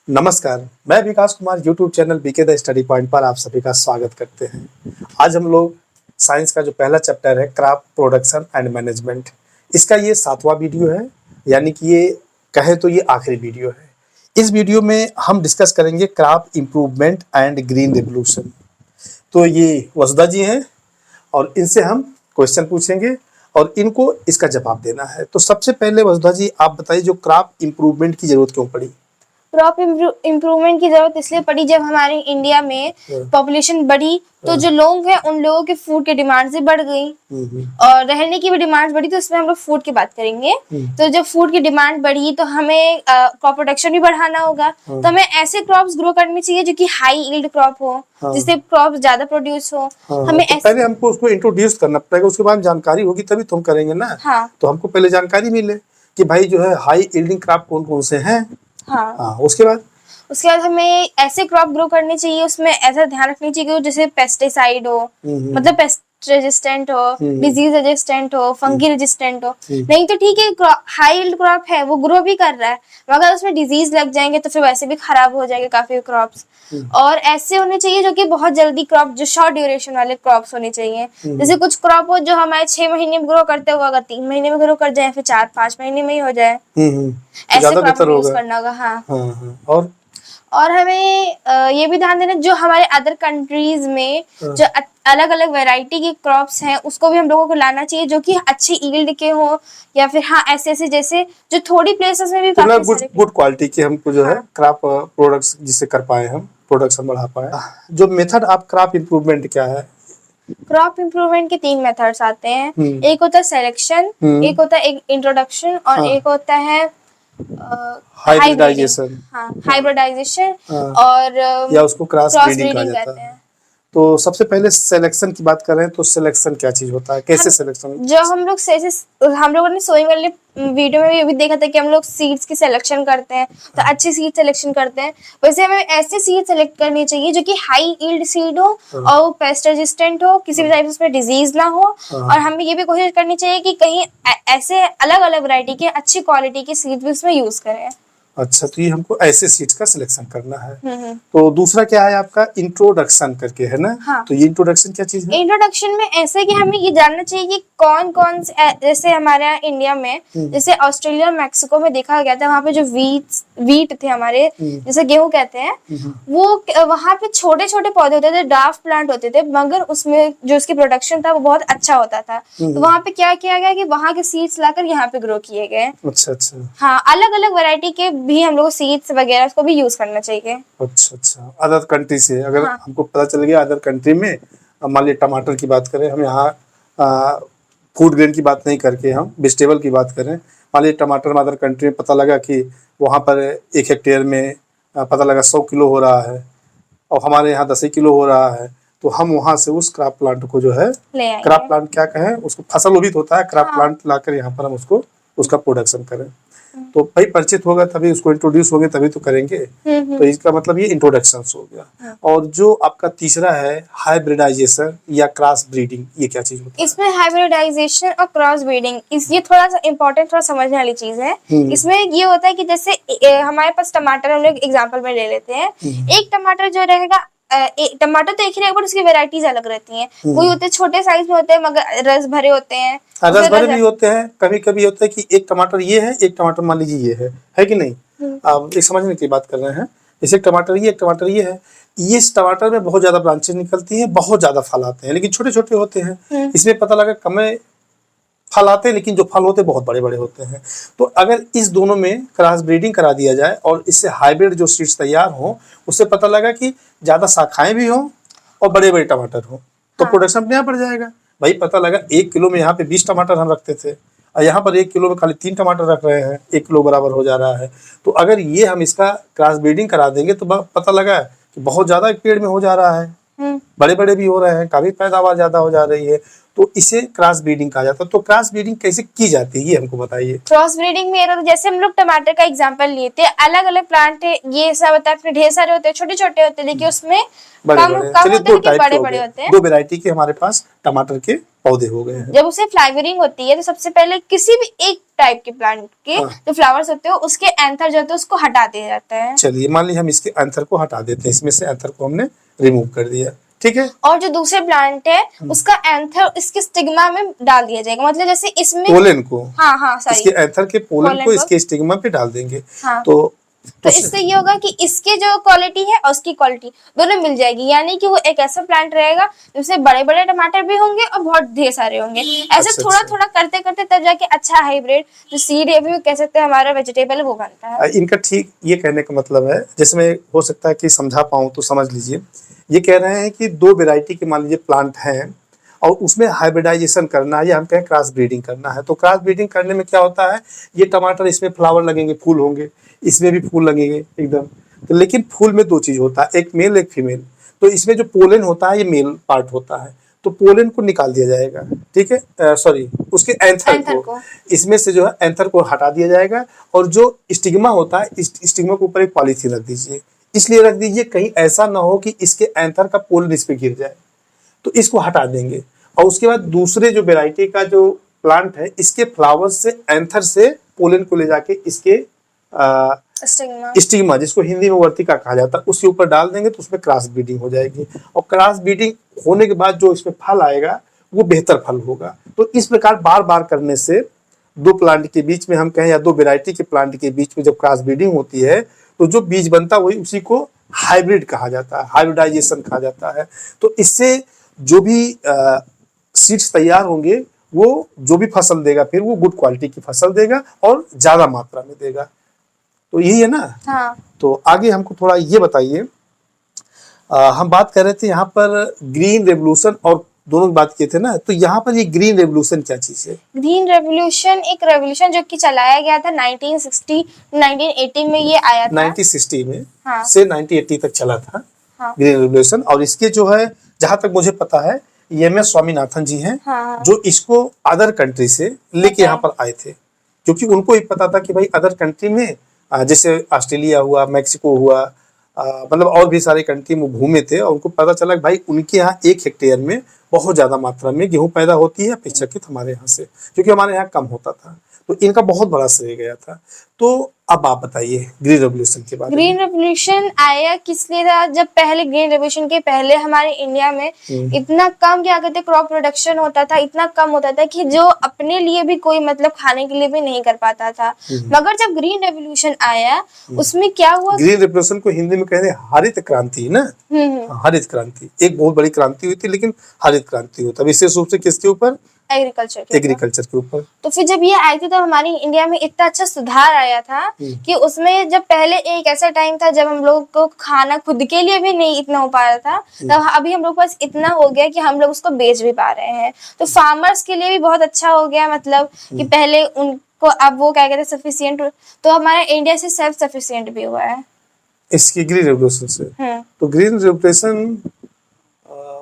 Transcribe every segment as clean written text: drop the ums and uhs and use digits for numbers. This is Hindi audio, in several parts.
नमस्कार, मैं Vikas Kumar YouTube channel BK the study point पर आप सभी का स्वागत करते हैं। आज हम लोग साइंस का जो पहला चैप्टर है क्रॉप प्रोडक्शन एंड मैनेजमेंट, इसका ये 7वां वीडियो है, यानी कि ये कहे तो ये आखिरी वीडियो है। इस वीडियो में हम डिस्कस करेंगे crop improvement and green revolution. तो ये वसुधा जी हैं और इनसे हम क्वेश्चन पूछेंगे और इनको इसका जवाब देना है। तो सबसे पहले वसुधा जी आप बताइए, जो क्रॉप इम्प्रूवमेंट की जरूरत क्यों पड़ी? क्रॉप इम्प्रूवमेंट की जरूरत इसलिए पड़ी जब हमारे इंडिया में पॉपुलेशन बढ़ी तो जो लोग हैं उन लोगों के फूड की डिमांड भी बढ़ गई और रहने की भी डिमांड बढ़ी। तो इसमें हम लोग फूड की बात करेंगे। तो जब फूड की डिमांड बढ़ी तो हमें क्रॉप प्रोडक्शन भी बढ़ाना होगा। तो हमें ऐसे क्रॉप्स ग्रो करनी चाहिए जो कि हाई यील्ड क्रॉप हो, जिससे क्रॉप ज्यादा प्रोड्यूस हो। हमें तो पहले हमको उसको इंट्रोड्यूस करना पड़ेगा, उसके बाद जानकारी होगी तभी तो हम करेंगे ना। तो हमको पहले जानकारी मिले कि भाई जो है हाई यील्डिंग क्रॉप कौन कौन से हैं। उसके बाद हमें ऐसे क्रॉप ग्रो करने चाहिए, उसमें ऐसा ध्यान रखना चाहिए कि जैसे पेस्टिसाइड हो, मतलब पेस्ट रेजिस्टेंट हो, डिजीज रेजिस्टेंट हो, फंगी रेजिस्टेंट हो। नहीं तो ठीक है, हाई यील्ड क्रॉप है, वो ग्रो भी कर रहा है, मगर उसमें डिजीज लग जाएंगे तो फिर वैसे भी खराब हो जाएंगे काफी क्रॉप्स। और ऐसे होने चाहिए जो कि बहुत जल्दी क्रॉप, जो शॉर्ट ड्यूरेशन वाले क्रॉप्स होने चाहिए। जैसे कुछ क्रॉप हो जो हमारे 6 महीने में ग्रो करते हुए अगर 3 महीने में ग्रो कर जाए, फिर 4-5 महीने में ही हो जाए, ऐसे क्रॉप यूज करना होगा। हाँ। और हमें ये भी ध्यान देना, जो हमारे अदर कंट्रीज में जो अलग अलग वैरायटी के क्रॉप्स हैं उसको भी हम लोगों को लाना चाहिए, जो कि अच्छे यील्ड के हो, या फिर ऐसे जैसे जो थोड़ी प्लेसेस में भी काफी गुड क्वालिटी के हमको जो है क्रॉप प्रोडक्ट्स जिससे कर पाए, हम प्रोडक्शन बढ़ा पाए। जो मेथड आप क्रॉप इम्प्रूवमेंट क्या है? क्रॉप इम्प्रूवमेंट के 3 मेथड्स आते हैं। एक होता है सिलेक्शन, एक होता है इंट्रोडक्शन, और एक होता है हाइब्रिडाइजेशन। हाइब्रिडाइजेशन और या उसको क्रॉस ब्रीडिंग कहा जाता है। तो सबसे पहले सिलेक्शन की बात करें तो सिलेक्शन क्या चीज होता है, कैसे सिलेक्शन? जो हम लोगों ने सोइंग वाले वीडियो में भी देखा था कि हम लोग सीड्स की सिलेक्शन करते हैं, तो अच्छी सीड सिलेक्शन करते हैं। वैसे हमें ऐसे सीड सेलेक्ट करनी चाहिए जो कि हाई यील्ड सीड हो और वो पेस्ट रेजिस्टेंट हो, किसी भी टाइप से उसमें डिजीज ना हो। और हमें ये भी कोशिश करनी चाहिए कि कहीं ऐसे अलग अलग वैरायटी के अच्छी क्वालिटी के सीड भी उसमें यूज करें। अच्छा, तो ये हमको ऐसे सीड्स का सिलेक्शन करना है। तो दूसरा क्या है आपका? इंट्रोडक्शन करके है ना। तो ये इंट्रोडक्शन क्या चीज है? इंट्रोडक्शन में ऐसे कि हमें ये जानना चाहिए कि कौन कौन से, जैसे हमारे यहाँ इंडिया में, जैसे ऑस्ट्रेलिया मैक्सिको में देखा गया था, वहाँ पे जो वीट थे हमारे, जैसे गेहूं कहते हैं, वो वहाँ पे छोटे छोटे पौधे होते थे, ड्राफ्ट प्लांट होते थे, मगर उसमें जो उसकी प्रोडक्शन था वो बहुत अच्छा होता था। तो वहाँ पे क्या किया गया कि वहाँ के सीड्स लाकर यहाँ पे ग्रो किए गए। अच्छा। हाँ, अलग अलग वैरायटी के भी हम लोग सीड्स वगैरह उसको भी यूज करना चाहिए। अच्छा, अदर कंट्री से अगर हमको पता चल गया, अदर कंट्री में मान लीजिए टमाटर की बात करें, हम यहाँ फूड ग्रेन की बात नहीं करके हम वेजिटेबल की बात करें, मान लीजिए टमाटर में अदर कंट्री में पता लगा कि वहाँ पर 1 हेक्टेयर में पता लगा 100 किलो हो रहा है और हमारे यहाँ 10 किलो हो रहा है, तो हम वहाँ से उस क्रॉप प्लांट को जो है, क्रॉप प्लांट क्या कहें उसको, फसल उद्भिद होता है, क्रॉप प्लांट लाकर यहाँ पर हम उसको उसका प्रोडक्शन करें। तो भाई परिचित होगा तभी उसको इंट्रोड्यूस होंगे तभी तो करेंगे। तो इसका मतलब ये इंट्रोडक्शन हो गया। और जो आपका तीसरा है हाइब्रिडाइजेशन या क्रॉस ब्रीडिंग, ये क्या चीज होती है? इसमें हाइब्रिडाइजेशन और क्रॉस ब्रीडिंग ये थोड़ा सा इम्पोर्टेंट, थोड़ा समझने वाली चीज है। इसमें ये होता है कि जैसे हमारे पास टमाटर, हम लोग एग्जाम्पल में ले लेते हैं। एक टमाटर जो रहेगा, टमाटर तो एक ही रहेगा पर उसकी वेराइटीज अलग रहती हैं। कोई होते हैं छोटे साइज में होते हैं मगर रस भरे होते हैं, रस भरे भी होते हैं। कभी कभी होता है कि एक टमाटर ये है, एक टमाटर मान लीजिए ये है कि नहीं? आप एक समझने की बात कर रहे हैं। जैसे टमाटर ये, एक टमाटर ये है, ये इस टमाटर में बहुत ज्यादा ब्रांचेस निकलती हैं, बहुत ज्यादा फल आते हैं, लेकिन छोटे छोटे होते हैं। इसमें पता लगा कम फल आते हैं, लेकिन जो फल होते हैं बहुत बड़े बड़े होते हैं। तो अगर इस दोनों में क्रॉस ब्रीडिंग करा दिया जाए और इससे हाइब्रिड जो सीड्स तैयार हो, उससे पता लगा कि ज्यादा शाखाएं भी हों और बड़े बड़े टमाटर हो, तो प्रोडक्शन अपने यहाँ बढ़ जाएगा। भाई पता लगा 1 किलो में यहाँ पे 20 टमाटर हम रखते थे और यहाँ पर 1 किलो में खाली 3 टमाटर रख रहे हैं, 1 किलो बराबर हो जा रहा है। तो अगर ये हम इसका क्रॉस ब्रीडिंग करा देंगे तो पता लगा कि बहुत ज्यादा एक पेड़ में हो जा रहा है, बड़े बड़े भी हो रहे हैं, काफी पैदावार ज्यादा हो जा रही है, तो इसे क्रॉस ब्रीडिंग कहा जाता है। तो क्रॉस ब्रीडिंग कैसे की जाती है ये हमको बताइए। क्रॉस ब्रीडिंग में तो जैसे हम लोग टमाटर का एग्जांपल लिए थे, अलग अलग प्लांट ये सब होता है, ढेर सारे होते हैं, छोटे छोटे होते हैं, लेकिन उसमें कम होते हैं, बड़े बड़े होते हैं। 2 वैरायटी के हमारे पास टमाटर के पौधे हो गए हैं। जब उसे फ्लावरिंग होती है तो सबसे पहले किसी भी एक टाइप के प्लांट के जो फ्लावर्स होते हैं उसके एंथर जो होते हैं उसको हटा दिया जाता है। चलिए मान लीजिए हम इसके एंथर को हटा देते हैं, इसमें से एंथर को हमने रिमूव कर दिया, ठीक है। और जो दूसरे प्लांट है उसका एंथर इसके स्टिग्मा में डाल दिया जाएगा, मतलब जैसे इसमें पोलन को, हाँ सॉरी, इसके एंथर के पोलन को इसके स्टिग्मा पे डाल देंगे। तो इससे ये होगा कि इसके जो क्वालिटी है और उसकी क्वालिटी दोनों मिल जाएगी, यानी कि वो एक ऐसा प्लांट रहेगा जिसमें बड़े बड़े टमाटर भी होंगे और बहुत ढेर सारे होंगे। ऐसे थोड़ा थोड़ा करते करते तब जाके अच्छा हाइब्रिड जो सीड है भी कह सकते हैं हमारा वेजिटेबल वो बनता है। इनका ठीक ये कहने का मतलब है, जिसमें हो सकता है कि समझा पाऊं तो समझ लीजिए, ये कह रहे हैं कि दो वेराइटी के मान लीजिए प्लांट हैं और उसमें हाइब्रिडाइजेशन करना है या हम कहें क्रॉस ब्रीडिंग करना है। तो क्रॉस ब्रीडिंग करने में क्या होता है, ये टमाटर इसमें फ्लावर लगेंगे, फूल होंगे, इसमें भी फूल लगेंगे एकदम। तो लेकिन फूल में दो चीज होता है, एक मेल एक फीमेल। तो इसमें जो पोलन होता है ये मेल पार्ट होता है, तो पोलन को निकाल दिया जाएगा, ठीक है, सॉरी उसके एंथर को इसमें से जो है एंथर को हटा दिया जाएगा। और जो स्टिग्मा होता है इस स्टिग्मा के ऊपर एक पॉलीथीन रख दीजिए, इसलिए रख दीजिए कहीं ऐसा ना हो कि इसके एंथर का पोलन इस पे गिर जाए, तो इसको हटा देंगे। और उसके बाद दूसरे जो वेराइटी का जो प्लांट है इसके फ्लावर से एंथर से पोलन को ले जाके इसके स्टिग्मा जिसको हिंदी में वर्तिका कहा जाता है उसके ऊपर डाल देंगे, तो उसमें क्रॉस ब्रीडिंग हो जाएगी। और क्रॉस ब्रीडिंग होने के बाद जो इसमें फल आएगा वो बेहतर फल होगा। तो इस प्रकार बार बार करने से दो प्लांट के बीच में हम कहें या दो वेराइटी के प्लांट के बीच में जब क्रॉस ब्रीडिंग होती है तो जो बीज बनता है वही उसी को हाइब्रिड कहा जाता है, हाइब्रिडाइजेशन कहा जाता है। तो इससे जो भी सीड्स तैयार होंगे वो जो भी फसल देगा फिर वो गुड क्वालिटी की फसल देगा और ज्यादा मात्रा में देगा। तो यही है ना। हाँ। तो आगे हमको थोड़ा ये बताइए, हम बात कर रहे थे यहाँ पर ग्रीन रेवोल्यूशन और दोनों बात किए थे ना, तो यहाँ पर ये ग्रीन रेवोल्यूशन क्या चीज है? ग्रीन रेवोल्यूशन एक रेवोल्यूशन जो कि चलाया गया था 1980 में ये आया था। 1960 में से 1980 तक चला था ग्रीन रेवोल्यूशन। और इसके जो है जहां तक मुझे पता है एम एस स्वामीनाथन जी हैं जो इसको अदर कंट्री से लेके यहाँ पर आए थे, क्योंकि उनको ये पता था कि भाई अदर कंट्री में जैसे ऑस्ट्रेलिया हुआ, मैक्सिको हुआ, मतलब और भी सारे कंट्री में घूमे थे और उनको पता चला कि भाई उनके यहाँ 1 हेक्टेयर में बहुत ज्यादा मात्रा में गेहूं पैदा होती है अपेक्षाकृत हमारे यहाँ से, क्योंकि हमारे यहाँ कम होता था। तो इनका बहुत बड़ा श्रेय गया था। तो अब आप बताइए ग्रीन रेवोल्यूशन के बारे में। ग्रीन रेवोल्यूशन आया किस लिए था? जब पहले ग्रीन रेवोल्यूशन के पहले हमारे इंडिया में इतना कम क्या कहते क्रॉप प्रोडक्शन होता था, इतना कम होता था कि जो अपने लिए भी कोई मतलब खाने के लिए भी नहीं कर पाता था। मगर जब ग्रीन रेवोल्यूशन आया उसमें क्या हुआ, ग्रीन रेवोल्यूशन को हिंदी में कहते हैं हरित क्रांति ना। हरित क्रांति एक बहुत बड़ी क्रांति हुई थी, लेकिन हरित क्रांति होता विशेष रूप से किसके ऊपर? एग्रीकल्चर के ऊपर। तो फिर जब ये आई थी तो हमारी इंडिया में इतना अच्छा सुधार आया था कि उसमें जब पहले एक ऐसा टाइम था जब हम लोग को खाना खुद के लिए भी नहीं इतना हो पा रहा था, तब अभी हम लोग के पास इतना हो गया कि हम लोग उसको बेच भी पा रहे हैं। तो फार्मर्स के लिए भी बहुत अच्छा हो गया, मतलब कि पहले उनको अब वो क्या कहते हैं सफिशिएंट, तो हमारा इंडिया से सेल्फ सफिशिएंट भी हुआ है इसकी ग्रीन रेवोल्यूशन से। तो ग्रीन रेवोल्यूशन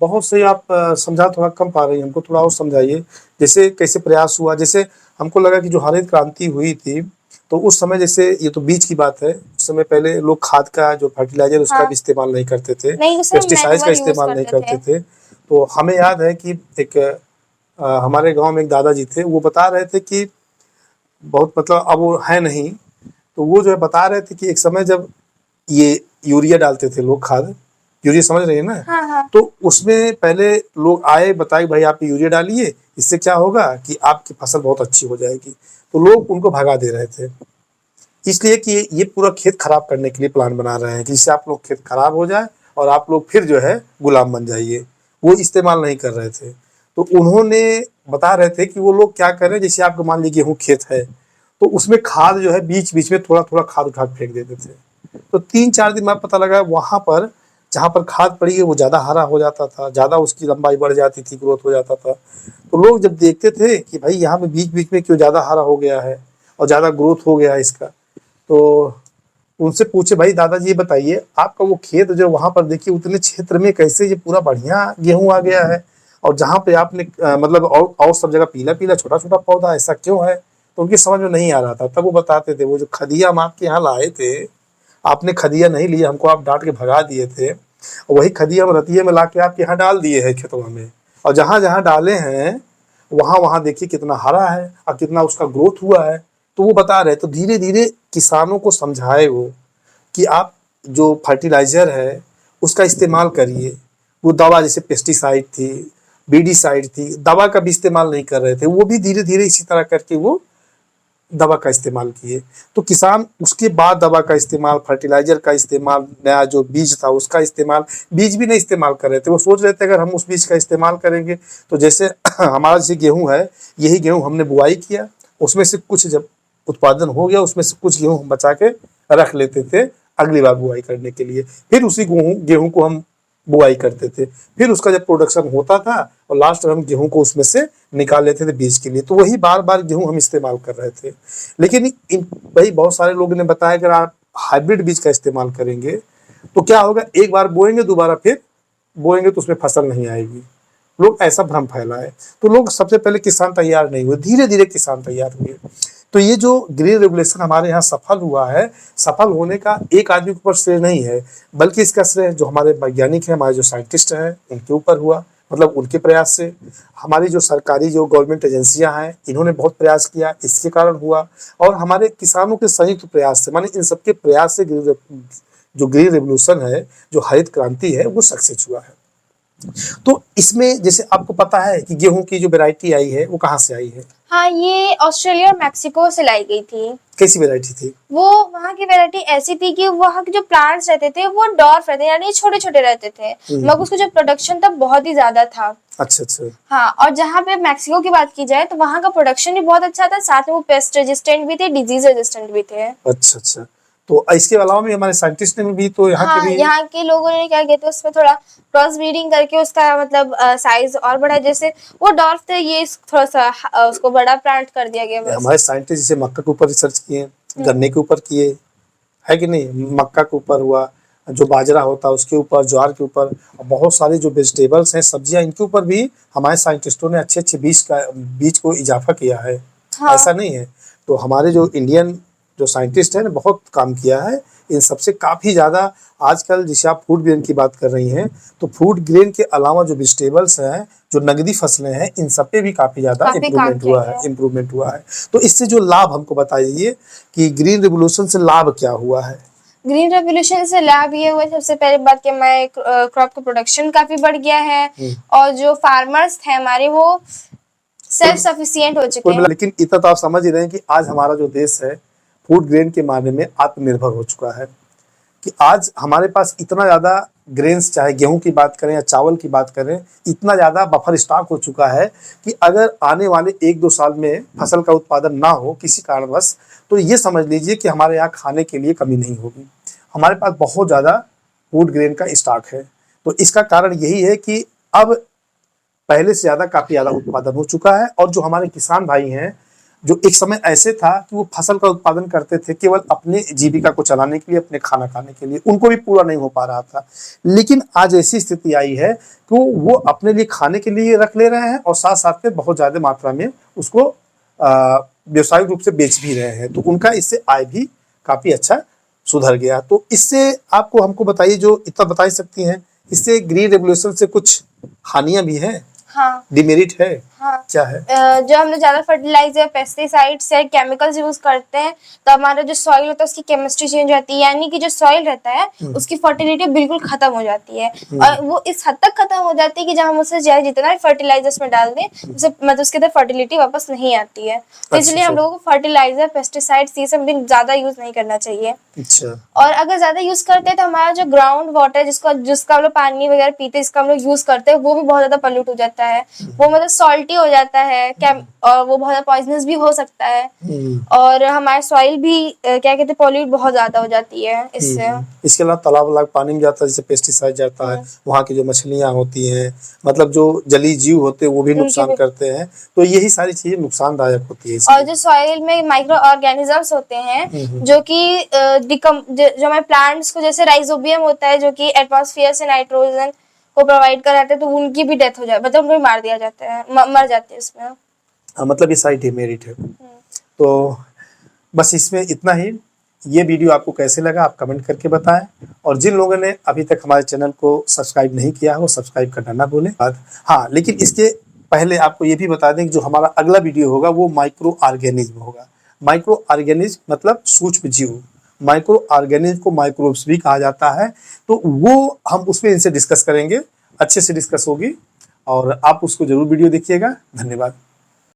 बहुत सही आप समझा, थोड़ा कम पा रही हैं, हमको थोड़ा और समझाइए जैसे कैसे प्रयास हुआ। जैसे हमको लगा कि जो हरित क्रांति हुई थी तो उस समय, जैसे ये तो बीज की बात है, उस समय पहले लोग खाद का जो फर्टिलाइजर उसका भी इस्तेमाल नहीं करते थे, पेस्टिसाइड का इस्तेमाल नहीं करते थे। तो हमें याद है कि एक हमारे गाँव में एक दादाजी थे, वो बता रहे थे कि बहुत मतलब अब वो है नहीं, तो वो जो है बता रहे थे कि एक समय जब ये यूरिया डालते थे लोग, खाद यूरिया समझ रही है ना। हाँ। तो उसमें पहले लोग आए बताए भाई आप यूरिया डालिए, इससे क्या होगा कि आपकी फसल बहुत अच्छी हो जाएगी। तो लोग उनको भगा दे रहे थे, इसलिए कि ये पूरा खेत खराब करने के लिए प्लान बना रहे हैं कि जिससे आप लोग खेत खराब हो जाए और आप लोग फिर जो है गुलाम बन जाइए। वो इस्तेमाल नहीं कर रहे थे। तो उन्होंने बता रहे थे कि वो लोग क्या करें, जैसे आपको मान लीजिए गेहूँ खेत है तो उसमें खाद जो है बीच बीच में थोड़ा थोड़ा खाद उठा फेंक देते थे। तो 3-4 दिन बाद पता लगा वहां पर जहाँ पर खाद पड़ी है वो ज्यादा हरा हो जाता था, ज्यादा उसकी लंबाई बढ़ जाती थी, ग्रोथ हो जाता था। तो लोग जब देखते थे कि भाई यहाँ पे बीच बीच में क्यों ज्यादा हरा हो गया है और ज्यादा ग्रोथ हो गया है इसका, तो उनसे पूछे भाई दादाजी ये बताइए आपका वो खेत जो वहां पर देखिए उतने क्षेत्र में कैसे ये पूरा बढ़िया गेहूं आ गया है, और जहाँ पे आपने मतलब और सब जगह पीला पीला छोटा छोटा पौधा, ऐसा क्यों है? तो उनकी समझ में नहीं आ रहा था। तब वो बताते थे वो जो खदिया हम आपके यहाँ लाए थे, आपने खदिया नहीं लिया, हमको आप डांट के भगा दिए थे, वही खदिया हम रतिये में ला के आपके यहाँ डाल दिए हैं खेतवा में, और जहाँ जहाँ डाले हैं वहां देखिए कितना हरा है और कितना उसका ग्रोथ हुआ है। तो वो बता रहे, तो धीरे धीरे किसानों को समझाए वो कि आप जो फर्टिलाइजर है उसका इस्तेमाल करिए। वो दवा जैसे पेस्टिसाइड थी, बीडीसाइड थी, दवा का भी इस्तेमाल नहीं कर रहे थे, वो भी धीरे धीरे इसी तरह करके वो दवा का इस्तेमाल किए। तो किसान उसके बाद दवा का इस्तेमाल, फर्टिलाइजर का इस्तेमाल, नया जो बीज था उसका इस्तेमाल, बीज भी नहीं इस्तेमाल कर रहे थे। वो सोच रहे थे अगर हम उस बीज का इस्तेमाल करेंगे तो जैसे हमारा जैसे गेहूं है, यही गेहूं हमने बुआई किया, उसमें से कुछ जब उत्पादन हो गया उसमें से कुछ गेहूं हम बचा के रख लेते थे अगली बार बुआई करने के लिए। फिर उसी गेहूं को हम बुआई करते थे, फिर उसका जब प्रोडक्शन होता था और लास्ट में हम गेहूं को उसमें से निकाल लेते थे बीज के लिए। तो वही बार बार गेहूं हम इस्तेमाल कर रहे थे। लेकिन भाई बहुत सारे लोगों ने बताया अगर आप हाइब्रिड बीज का इस्तेमाल करेंगे तो क्या होगा, एक बार बोएंगे दोबारा फिर बोएंगे तो उसमें फसल नहीं आएगी। लोग ऐसा भ्रम फैलाए, तो लोग सबसे पहले किसान तैयार नहीं हुए, धीरे धीरे किसान तैयार हुए। तो ये जो ग्रीन रेवोल्यूशन हमारे यहाँ सफल हुआ है, सफल होने का एक आदमी के ऊपर श्रेय नहीं है, बल्कि इसका श्रेय जो हमारे वैज्ञानिक हैं, हमारे जो साइंटिस्ट हैं उनके ऊपर हुआ। मतलब उनके प्रयास से, हमारी जो सरकारी जो गवर्नमेंट एजेंसियां हैं इन्होंने बहुत प्रयास किया, इसके कारण हुआ। और हमारे किसानों के संयुक्त प्रयास से, माने इन सबके प्रयास से जो ग्रीन रेवोल्यूशन है, जो हरित क्रांति है, वो सक्सेस हुआ है। तो इसमें जैसे आपको पता है कि गेहूं की जो वैरायटी आई है वो कहाँ से आई है? हाँ, ये ऑस्ट्रेलिया और मैक्सिको से लाई गई थी। कैसी वैरायटी थी वो? वहाँ की वैरायटी ऐसी थी कि वहाँ के जो प्लांट्स रहते थे वो डॉर्फ रहते, यानी छोटे छोटे रहते थे, मगर उसका जो प्रोडक्शन था बहुत ही ज्यादा था। अच्छा अच्छा। हाँ, और जहाँ पे मैक्सिको की बात की जाए तो वहाँ का प्रोडक्शन भी बहुत अच्छा था, साथ में वो पेस्ट रेजिस्टेंट भी थे, डिजीज रेजिस्टेंट भी थे। अच्छा अच्छा। तो इसके अलावा भी हमारे साइंटिस्ट ने भी तो यहाँ हाँ, के भी यहाँ के लोगों ने क्या किया था, उसमें थोड़ा क्रॉस ब्रीडिंग करके उसका मतलब साइज और बड़ा, जैसे वो डॉर्फ थे, ये थोड़ा सा उसको बड़ा प्लांट कर दिया गया। हमारे साइंटिस्ट जैसे मक्का के ऊपर रिसर्च किए, गन्ने के ऊपर किए, है कि नहीं, मक्का के ऊपर हुआ, जो बाजरा होता है उसके ऊपर, ज्वार के ऊपर, और बहुत सारे जो वेजिटेबल्स हैं, सब्जियां, इनके ऊपर भी हमारे साइंटिस्टों ने अच्छे अच्छे बीज को इजाफा किया है। हाँ। ऐसा नहीं है। तो हमारे जो इंडियन जो साइंटिस्ट हैं बहुत काम किया है इन सबसे, काफ़ी ज़्यादा। आजकल जैसे आप फूड ग्रेन की बात कर रही हैं, तो फूड ग्रेन के अलावा जो वेजिटेबल्स हैं, जो नगदी फसलें हैं, इन सब पे भी काफ़ी ज़्यादा इम्प्रूवमेंट हुआ है। तो इससे जो लाभ हमको बताइए कि ग्रीन रेवोल्यूशन से लाभ क्या हुआ है? ग्रीन रेवोल्यूशन से लाभ ये हुआ, सबसे पहले बात कि हमारे क्रॉप का प्रोडक्शन काफी बढ़ गया है, और जो फार्मर्स थे हमारे वो सेल्फ सफिशिएंट हो चुके हैं। लेकिन इतना तो आप समझ ही रहे हैं कि आज हमारा जो देश है फूड ग्रेन के मामले में आत्मनिर्भर हो चुका है, कि आज हमारे पास इतना ज़्यादा ग्रेन्स, चाहे गेहूं की बात करें या चावल की बात करें, इतना ज़्यादा बफर स्टॉक हो चुका है कि अगर आने वाले 1-2 साल में फसल का उत्पादन ना हो किसी कारणवश, तो ये समझ लीजिए कि हमारे यहाँ खाने के लिए कमी नहीं होगी। हमारे पास बहुत ज़्यादा फूड ग्रेन का स्टॉक है। तो इसका कारण यही है कि अब पहले से ज़्यादा काफ़ी ज़्यादा उत्पादन हो चुका है। और जो हमारे किसान भाई हैं, जो एक समय ऐसे था कि वो फसल का उत्पादन करते थे केवल अपने जीविका को चलाने के लिए, अपने खाना खाने के लिए, उनको भी पूरा नहीं हो पा रहा था। लेकिन आज ऐसी स्थिति आई है कि वो अपने लिए खाने के लिए रख ले रहे हैं और साथ साथ में बहुत ज़्यादा मात्रा में उसको व्यावसायिक रूप से बेच भी रहे हैं। तो उनका इससे आय भी काफ़ी अच्छा सुधर गया। तो इससे आपको हमको बताइए, जो इतना बता ही सकती हैं, इससे ग्रीन रेवोल्यूशन से कुछ हानियां भी हैं? हाँ, डिमेरिट है। हाँ, क्या है? जो हम लोग ज्यादा फर्टिलाइजर, पेस्टिसाइड्स या केमिकल्स यूज करते हैं तो हमारा जो सॉइल होता है उसकी केमिस्ट्री चेंज होती है, यानी कि जो सॉइल रहता है उसकी फर्टिलिटी बिल्कुल खत्म हो जाती है। और वो इस हद तक खत्म हो जाती है कि जब हम उसे चाहे जितना भी फर्टिलाइजर्स में डाल दें, उसे मतलब उसके अंदर फर्टिलिटी वापस नहीं आती है। तो इसलिए हम लोगों को फर्टिलाइजर, पेस्टिसाइड्स ये सब भी ज्यादा यूज नहीं करना चाहिए। अच्छा। और अगर ज्यादा यूज करते हैं तो हमारा जो ग्राउंड वाटर जिसका हम लोग पानी वगैरह पीते हैं, जिसका हम लोग यूज करते हैं, वो भी बहुत ज्यादा पॉल्यूट हो जाता है। वो मतलब सॉल्टी हो जाता है, और वो बहुत ज्यादा पॉइजनस भी हो सकता है। और हमारे सॉइल भी क्या कहते हैं, पॉल्यूट बहुत ज्यादा हो जाती है इससे। इसके अलावा तालाब पानी में जाता है, जैसे पेस्टिसाइड जाता है, वहाँ की जो मछलियाँ होती हैं, मतलब जो जलीय जीव होते हैं, वो भी नुकसान करते हैं। तो यही सारी चीजें नुकसानदायक होती है। और जो सॉइल में माइक्रो ऑर्गेनिजम्स होते हैं जो कि जो हमारे प्लांट्स को, जैसे राइजोबियम होता है जो कि एटमॉस्फेयर से नाइट्रोजन को प्रोवाइड कराते हैं, तो उनकी भी डेथ हो जाए, मतलब उनको मार दिया जाता है, मर जाते हैं इसमें। मतलब ये सारी डिमेरिट है। तो बस इसमें इतना ही। ये वीडियो आपको कैसे लगा आप कमेंट करके बताएं, और जिन लोगों ने अभी तक हमारे चैनल को सब्सक्राइब नहीं किया है वो सब्सक्राइब करना ना भूलें। हाँ, लेकिन इसके पहले आपको ये भी बता दें कि जो हमारा अगला वीडियो होगा वो माइक्रो ऑर्गेनिज्म होगा। माइक्रो ऑर्गेनिज्म मतलब सूक्ष्म जीव, माइक्रो ऑर्गेनिज्म को माइक्रोब्स भी कहा जाता है। तो वो हम उसमें इनसे डिस्कस करेंगे, अच्छे से डिस्कस होगी और आप उसको जरूर वीडियो देखिएगा। धन्यवाद।